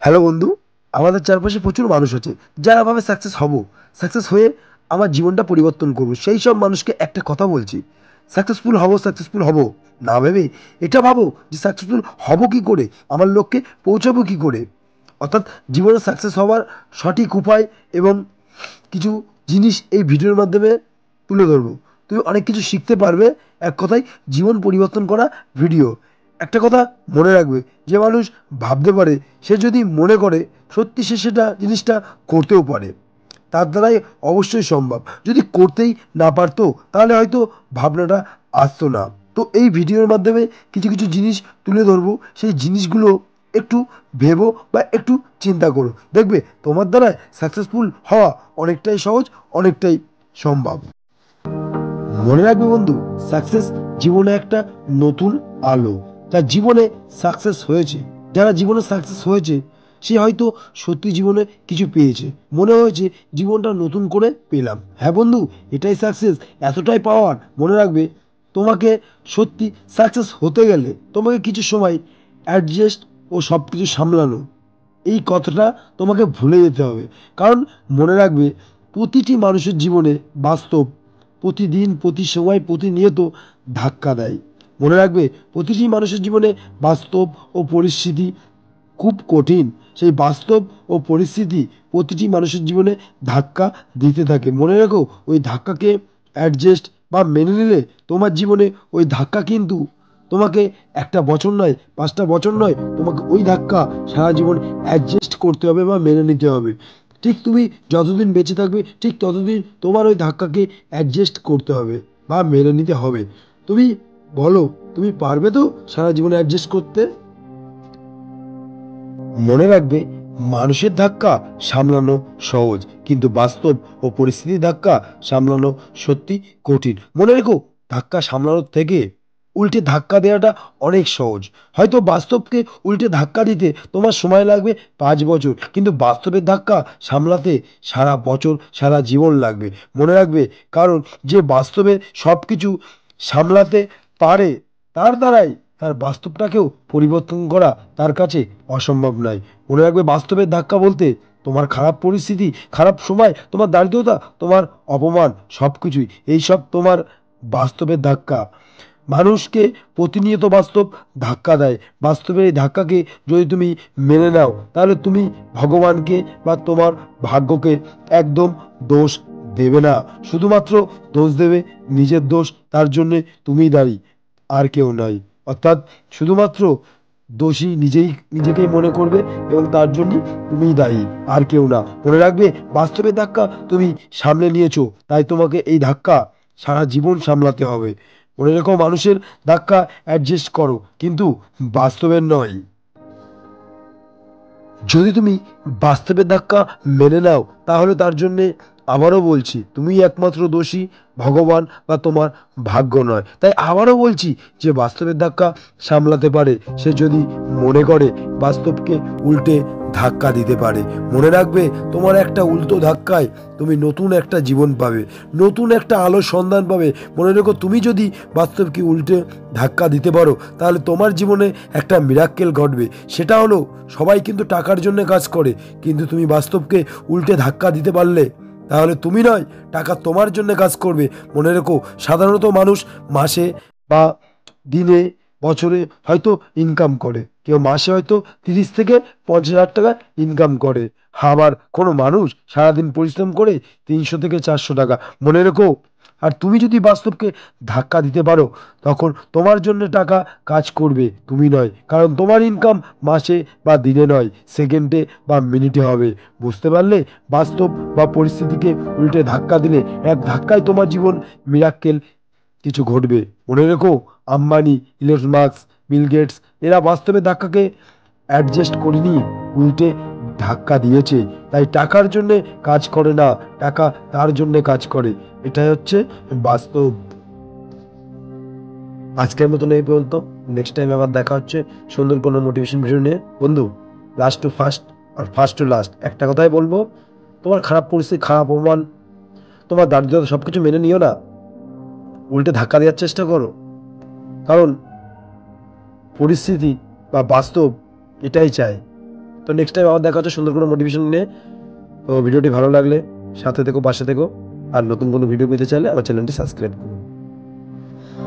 Hello বন্ধু, আমাদের চারপাশে প্রচুর মানুষ আছে যারা ভাবে সাকসেস হয়ে আমার জীবনটা পরিবর্তন করবো। সেই সব মানুষকে একটা কথা বলছি, সাকসেসফুল হব না ভেবে এটা ভাবো যে সাকসেসফুল হব কি করে, আমার লক্ষ্যে পৌঁছাবো কি করে। অর্থাৎ জীবনে সাকসেস হওয়ার সঠিক উপায় এবং কিছু জিনিস এই ভিডিওর মাধ্যমে তুলে ধরবো। তুমি অনেক কিছু শিখতে পারবে। এক কথায় জীবন পরিবর্তন করা ভিডিও। একটা কথা মনে রাখবে, যে মানুষ ভাবতে পারে সে যদি মনে করে সত্যি সে সেটা জিনিসটা করতেও পারে। তার দ্বারাই অবশ্যই সম্ভব। যদি করতেই না পারতো তাহলে হয়তো ভাবনাটা আসতো না। তো এই ভিডিওর মাধ্যমে কিছু কিছু জিনিস তুলে ধরবো, সেই জিনিসগুলো একটু ভেবো বা একটু চিন্তা করো, দেখবে তোমার দ্বারা সাকসেসফুল হওয়া অনেকটাই সহজ, অনেকটাই সম্ভব। মনে রাখবে বন্ধু, সাকসেস জীবনে একটা নতুন আলো। তার জীবনে সাকসেস হয়েছে, যারা জীবনে সাকসেস হয়েছে সে হয়তো সত্যি জীবনে কিছু পেয়েছে, মনে হয়েছে জীবনটা নতুন করে পেলাম। হ্যাঁ বন্ধু, এটাই সাকসেস, এতটাই পাওয়ার। মনে রাখবে, তোমাকে সত্যি সাকসেস হতে গেলে তোমাকে কিছু সময় অ্যাডজাস্ট ও সব কিছু সামলানো, এই কথাটা তোমাকে ভুলে যেতে হবে। কারণ মনে রাখবে, প্রতিটি মানুষের জীবনে বাস্তব প্রতিদিন, প্রতি সময়, প্রতিনিয়ত ধাক্কা দেয়। মনে রাখবে, প্রতিটি মানুষের জীবনে বাস্তব ও পরিস্থিতি খুব কঠিন। সেই বাস্তব ও পরিস্থিতি প্রতিটি মানুষের জীবনে ধাক্কা দিতে থাকে। মনে রাখো, ওই ধাক্কাকে অ্যাডজাস্ট বা মেনে নিলে তোমার জীবনে ওই ধাক্কা কিন্তু তোমাকে একটা বছর নয়, 5টা বছর নয়, তোমাকে ওই ধাক্কা সারা জীবন অ্যাডজাস্ট করতে হবে বা মেনে নিতে হবে। ঠিক তুমি যতদিন বেঁচে থাকবে ঠিক ততদিন তোমার ওই ধাক্কাকে অ্যাডজাস্ট করতে হবে বা মেনে নিতে হবে। তুমি বলো, তুমি পারবে তো সারা জীবন অ্যাডজাস্ট করতে? মনে রাখবে, মানুষের ধাক্কা সামলানো সহজ, কিন্তু বাস্তব ও পরিস্থিতির ধাক্কা সামলানো সত্যি কঠিন। মনে রেখো, ধাক্কা সামলানোর থেকে উল্টে ধাক্কা দেওয়াটা অনেক সহজ। হয়তো বাস্তবকে উল্টে ধাক্কা দিতে তোমার সময় লাগবে 5 বছর, কিন্তু বাস্তবের ধাক্কা সামলাতে সারা বছর, সারা জীবন লাগবে। মনে রাখবে, কারণ যে বাস্তবের সব কিছু সামলাতে পারে তার দ্বারাই তার বাস্তবটাকেও পরিবর্তন করা তার কাছে অসম্ভব নয়। মনে রাখবে, বাস্তবের ধাক্কা বলতে তোমার খারাপ পরিস্থিতি, খারাপ সময়, তোমার দারিদ্রতা, তোমার অপমান, সব কিছুই এইসব তোমার বাস্তবের ধাক্কা। মানুষকে প্রতিনিয়ত বাস্তব ধাক্কা দেয়। বাস্তবের এই ধাক্কাকে যদি তুমি মেনে নাও তাহলে তুমি ভগবানকে বা তোমার ভাগ্যকে একদম দোষ দেবে না। শুধুমাত্র দোষ দেবে নিজের দোষ, তার জন্যে তুমিই দায়ী, আর কেউ নয়। অর্থাৎ শুধুমাত্র দোষী নিজেকেই মনে করবে এবং তার জন্য তুমিই দায়ী, আর কেউ না। মনে রাখবে, বাস্তবের ধাক্কা তুমি সামলে নিয়েছো, তাই তোমাকে এই ধাক্কা সারা জীবন সামলাতে হবে। মনে রেখো, মানুষের ধাক্কা অ্যাডজাস্ট করো, কিন্তু বাস্তবের নয়। যদি তুমি বাস্তবের ধাক্কা মেনে নাও তাহলে তার জন্যে আবারও বলছি, তুমি একমাত্র দোষী, ভগবান বা তোমার ভাগ্য নয়। তাই আবারও বলছি, যে বাস্তবের ধাক্কা সামলাতে পারে সে যদি মনে করে বাস্তবকে উল্টে ধাক্কা দিতে পারে। মনে রাখবে, তোমার একটা উল্টো ধাক্কায় তুমি নতুন একটা জীবন পাবে, নতুন একটা আলোর সন্ধান পাবে। মনে রেখো, তুমি যদি বাস্তবকে উল্টে ধাক্কা দিতে পারো তাহলে তোমার জীবনে একটা মিরাক্কেল ঘটবে। সেটা হলো, সবাই কিন্তু টাকার জন্য কাজ করে, কিন্তু তুমি বাস্তবকে উল্টে ধাক্কা দিতে পারলে তাহলে তুমি নয়, টাকা তোমার জন্য কাজ করবে। মনে রেখো, সাধারণত মানুষ মাসে বা দিনে, বছরে হয়তো ইনকাম করে, কেউ মাসে হয়তো 30 থেকে 50 হাজার টাকা ইনকাম করে। আবার কোনো মানুষ সারাদিন পরিশ্রম করে 300 থেকে 400 টাকা। মনে রেখো, আর তুমি যদি বাস্তবকে ধাক্কা দিতে পারো তখন তোমার জন্য টাকা কাজ করবে, তুমি নয়। কারণ তোমার ইনকাম মাসে বা দিনে নয়, সেকেন্ডে বা মিনিটে হবে। বুঝতে পারলে? বাস্তব বা পরিস্থিতিকে উল্টে ধাক্কা দিলে এক ধাক্কায় তোমার জীবন মিরাক্কেল কিছু ঘটবে। মনে রেখো, Ambani, Elon Musk, Bill Gates এরা বাস্তবে ধাক্কাকে অ্যাডজাস্ট করেনি, উল্টে ধাক্কা দিয়েছে। তাই টাকার জন্য কাজ করে না, টাকা তার জন্য কাজ করে। এটাই হচ্ছে বাস্তব। আজকের মতন এই পর্যন্ত। নেক্সট টাইম আবার দেখা হচ্ছে সুন্দর কোনো মোটিভেশন ভিডিও নিয়ে। বন্ধু, লাস্ট টু ফার্স্ট আর ফার্স্ট টু লাস্ট একটা কথাই বলবো, তোমার খারাপ পরিস্থিতি, খারাপ অপমান, তোমার দারিদ্রতা সব কিছু মেনে নিও না, উল্টে ধাক্কা দেওয়ার চেষ্টা করো। কারণ পরিস্থিতি বা বাস্তব এটাই চায় তো নেক্সট টাইম আবার দেখা হচ্ছে সুন্দর কোনো মোটিভেশন নিয়ে। তো ভিডিওটি ভালো লাগলে সাথে থেকো, পাশে থেকো। আর নতুন কোনো ভিডিও পেতে চাইলে আমার চ্যানেলটি সাবস্ক্রাইব করুন।